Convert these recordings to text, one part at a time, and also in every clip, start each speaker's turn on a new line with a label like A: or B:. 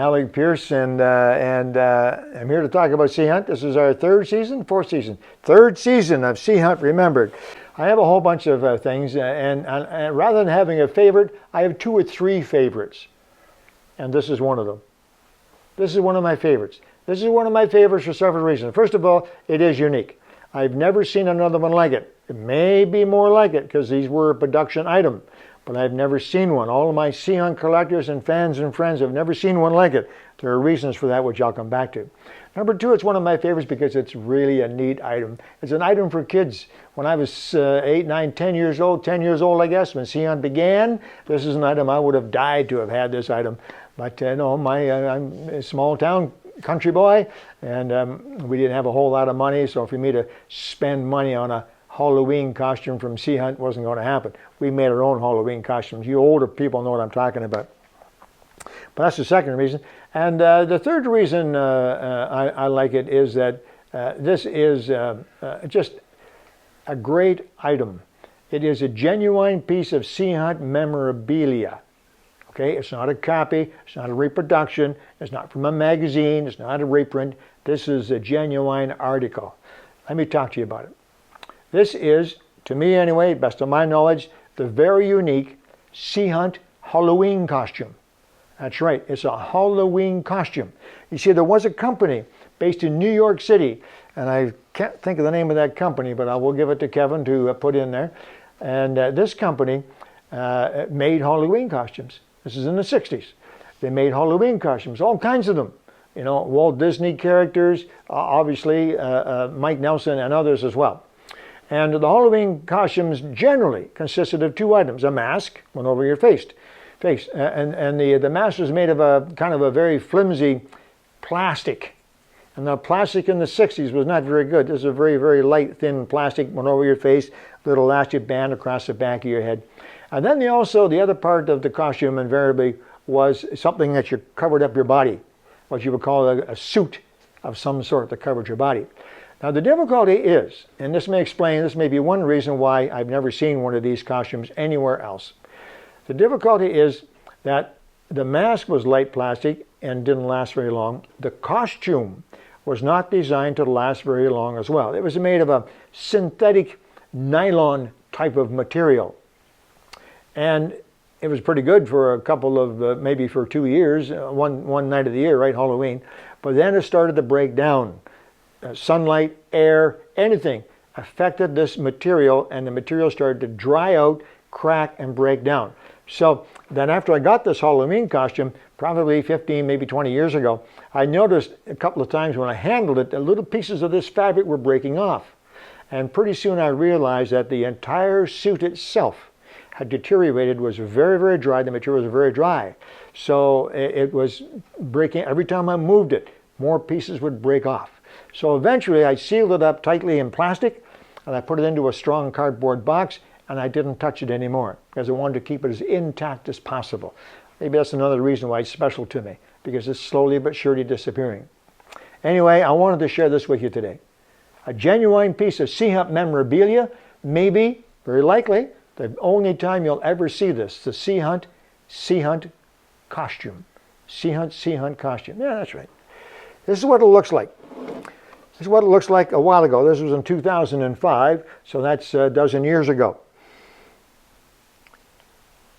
A: Alec Peirce, and I'm here to talk about Sea Hunt. This is our third season of Sea Hunt Remembered. I have a whole bunch of things, and rather than having a favorite, I have 2 or 3 favorites, and this is one of them. This is one of my favorites. This is one of my favorites for several reasons. First of all, it is unique. I've never seen another one like it. It may be more like it because these were a production item, but I've never seen one. All of my Sea Hunt collectors and fans and friends have never seen one like it. There are reasons for that, which I'll come back to. Number 2, it's one of my favorites because it's really a neat item. It's an item for kids. When I was 8, 9, 10 years old, I guess, when Sea Hunt began, this is an item I would have died to have had this item. But no, I'm a small town country boy, and we didn't have a whole lot of money, so for me to spend money on a Halloween costume from Sea Hunt wasn't going to happen. We made our own Halloween costumes. You older people know what I'm talking about. But that's the second reason. And the third reason I like it is that this is just a great item. It is a genuine piece of Sea Hunt memorabilia. Okay, it's not a copy, it's not a reproduction, it's not from a magazine, it's not a reprint. This is a genuine article. Let me talk to you about it. This is, to me anyway, best of my knowledge, the very unique Sea Hunt Halloween costume. That's right, it's a Halloween costume. You see, there was a company based in New York City, and I can't think of the name of that company, but I will give it to Kevin to put in there. And this company made Halloween costumes. This is in the 60s. They made Halloween costumes, all kinds of them. You know, Walt Disney characters, obviously Mike Nelson and others as well. And the Halloween costumes generally consisted of 2 items. A mask, went over your face. And the mask was made of a kind of a very flimsy plastic. And the plastic in the 60s was not very good. This is a very, very light, thin plastic, went over your face, little elastic band across the back of your head. And then the other part of the costume invariably was something that you covered up your body, what you would call a suit of some sort that covered your body. Now the difficulty is, and this may be one reason why I've never seen one of these costumes anywhere else. The difficulty is that the mask was light plastic and didn't last very long. The costume was not designed to last very long as well. It was made of a synthetic nylon type of material. And it was pretty good for a couple of, maybe for 2 years, one night of the year, right, Halloween. But then it started to break down. Sunlight, air, anything affected this material, and the material started to dry out, crack, and break down. So then after I got this Halloween costume, probably 15, maybe 20 years ago, I noticed a couple of times when I handled it, the little pieces of this fabric were breaking off. And pretty soon I realized that the entire suit itself had deteriorated, was very, very dry. The material was very dry. So it was breaking. Every time I moved it, more pieces would break off. So eventually I sealed it up tightly in plastic, and I put it into a strong cardboard box, and I didn't touch it anymore because I wanted to keep it as intact as possible. Maybe that's another reason why it's special to me, because it's slowly but surely disappearing. Anyway, I wanted to share this with you today. A genuine piece of Sea Hunt memorabilia, maybe, very likely, the only time you'll ever see this, the Sea Hunt costume. Sea Hunt costume. Yeah, that's right. This is what it looks like. This is what it looks like a while ago. This was in 2005, so that's a dozen years ago.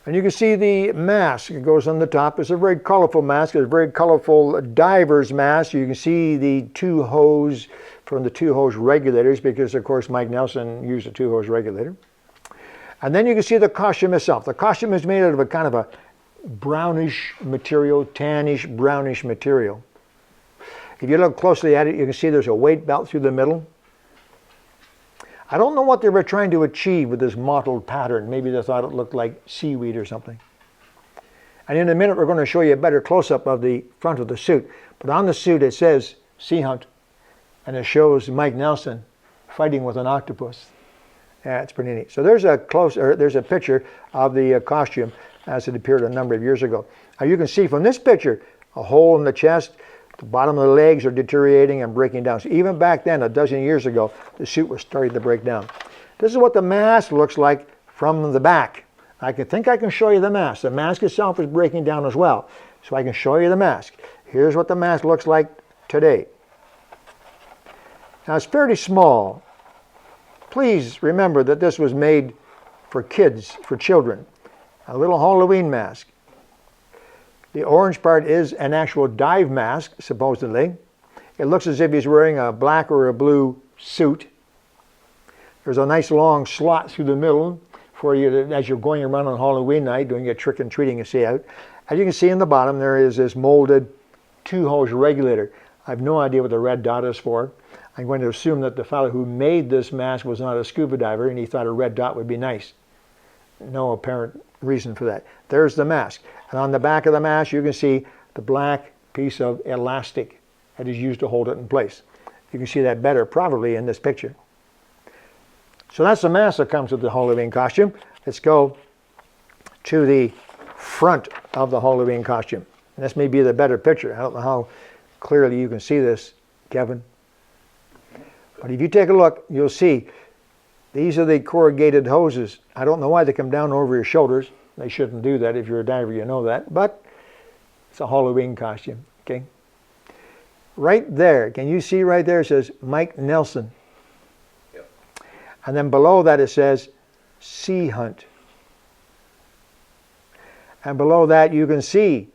A: And you can see the mask. It goes on the top. It's a very colorful mask. It's a very colorful diver's mask. You can see the 2 hose from the 2 hose regulators, because of course Mike Nelson used a 2 hose regulator. And then you can see the costume itself. The costume is made out of a kind of a brownish material, tannish, brownish material. If you look closely at it, you can see there's a weight belt through the middle. I don't know what they were trying to achieve with this mottled pattern. Maybe they thought it looked like seaweed or something. And in a minute, we're going to show you a better close-up of the front of the suit. But on the suit, it says Sea Hunt, and it shows Mike Nelson fighting with an octopus. Yeah, it's pretty neat. So there's a picture of the costume as it appeared a number of years ago. Now you can see from this picture a hole in the chest. The bottom of the legs are deteriorating and breaking down. So even back then, a dozen years ago, the suit was starting to break down. This is what the mask looks like from the back. I can show you the mask. The mask itself is breaking down as well. So I can show you the mask. Here's what the mask looks like today. Now it's fairly small. Please remember that this was made for kids, for children. A little Halloween mask. The orange part is an actual dive mask, supposedly. It looks as if he's wearing a black or a blue suit. There's a nice long slot through the middle for you to, as you're going around on Halloween night doing your trick and treating, you see out. As you can see in the bottom, there is this molded 2-hose regulator. I have no idea what the red dot is for. I'm going to assume that the fellow who made this mask was not a scuba diver and he thought a red dot would be nice. No apparent reason for that. There's the mask. And on the back of the mask, you can see the black piece of elastic that is used to hold it in place. You can see that better probably in this picture. So that's the mask that comes with the Halloween costume. Let's go to the front of the Halloween costume. And this may be the better picture. I don't know how clearly you can see this, Kevin. But if you take a look, you'll see these are the corrugated hoses. I don't know why they come down over your shoulders. They shouldn't do that. If you're a diver, you know that. But it's a Halloween costume, okay? Right there, can you see right there it says Mike Nelson. Yep. And then below that it says Sea Hunt. And below that you can see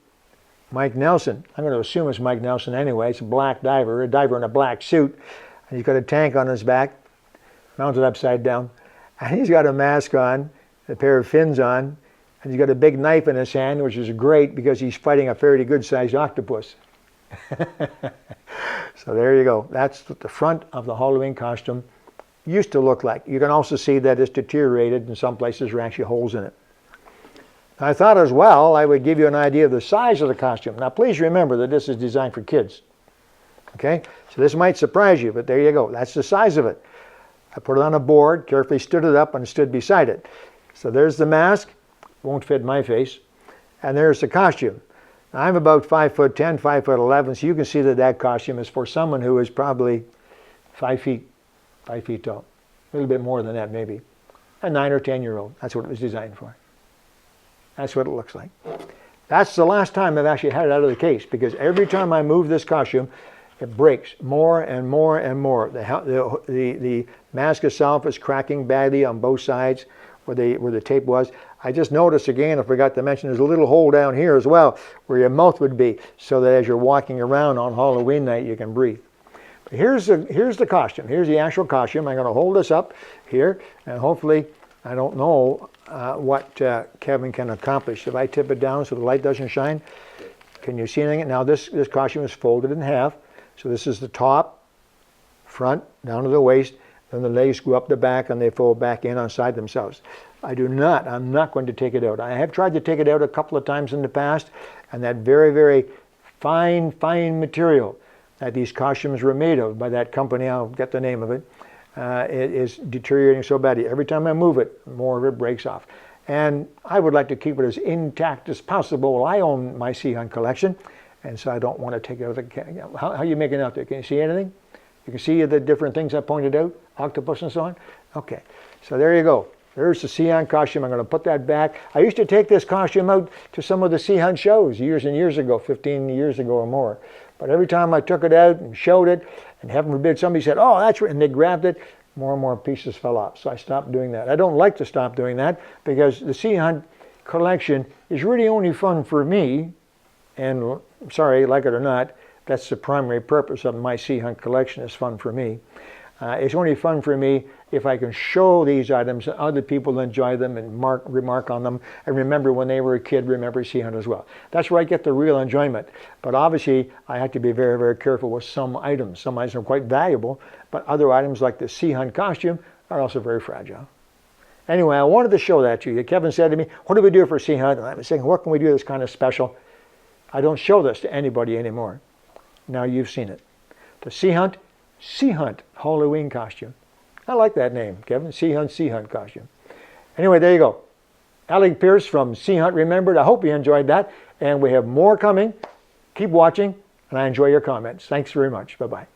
A: Mike Nelson. I'm going to assume it's Mike Nelson anyway. It's a black diver, a diver in a black suit. And he's got a tank on his back, mounted upside down. And he's got a mask on, a pair of fins on, and he's got a big knife in his hand, which is great because he's fighting a fairly good-sized octopus. So there you go. That's what the front of the Halloween costume used to look like. You can also see that it's deteriorated. In some places there are actually holes in it. I thought as well I would give you an idea of the size of the costume. Now please remember that this is designed for kids. Okay, so this might surprise you, but there you go. That's the size of it. I put it on a board, carefully stood it up and stood beside it. So there's the mask. Won't fit my face. And there's the costume. Now, I'm about 5'10", 5'11", so you can see that that costume is for someone who is probably 5 feet tall. A little bit more than that maybe. A 9 or 10-year-old. That's what it was designed for. That's what it looks like. That's the last time I've actually had it out of the case, because every time I move this costume, it breaks more and more and more. The mask itself is cracking badly on both sides where the tape was. I just noticed again, I forgot to mention, there's a little hole down here as well where your mouth would be, so that as you're walking around on Halloween night you can breathe. But here's the costume. Here's the actual costume. I'm going to hold this up here, and hopefully, I don't know what Kevin can accomplish. If I tip it down so the light doesn't shine, can you see anything? Now this costume is folded in half. So this is the top, front, down to the waist, then the legs go up the back and they fold back in on side themselves. I'm not going to take it out. I have tried to take it out a couple of times in the past, and that very, very fine material that these costumes were made of by that company, I'll get the name of it, it is deteriorating so badly. Every time I move it, more of it breaks off. And I would like to keep it as intact as possible. Well, I own my Sea Hunt collection, and so I don't want to take it out of the can. How are you making out there? Can you see anything? You can see the different things I pointed out, octopus and so on? Okay, so there you go. There's the Sea Hunt costume. I'm going to put that back. I used to take this costume out to some of the Sea Hunt shows years and years ago, 15 years ago or more. But every time I took it out and showed it, and heaven forbid somebody said, oh, that's right, and they grabbed it, more and more pieces fell off. So I stopped doing that. I don't like to stop doing that, because the Sea Hunt collection is really only fun for me, and sorry, like it or not, that's the primary purpose of my Sea Hunt collection, is fun for me. It's only fun for me if I can show these items and other people enjoy them and remark on them and remember when they were a kid, remember Sea Hunt as well. That's where I get the real enjoyment. But obviously, I have to be very, very careful with some items. Some items are quite valuable, but other items like the Sea Hunt costume are also very fragile. Anyway, I wanted to show that to you. Kevin said to me, what do we do for Sea Hunt? And I was saying, what can we do that's kind of special? I don't show this to anybody anymore. Now you've seen it. The Sea Hunt Halloween costume. I like that name, Kevin. Sea Hunt costume. Anyway, there you go. Alec Peirce from Sea Hunt Remembered. I hope you enjoyed that. And we have more coming. Keep watching, and I enjoy your comments. Thanks very much. Bye-bye.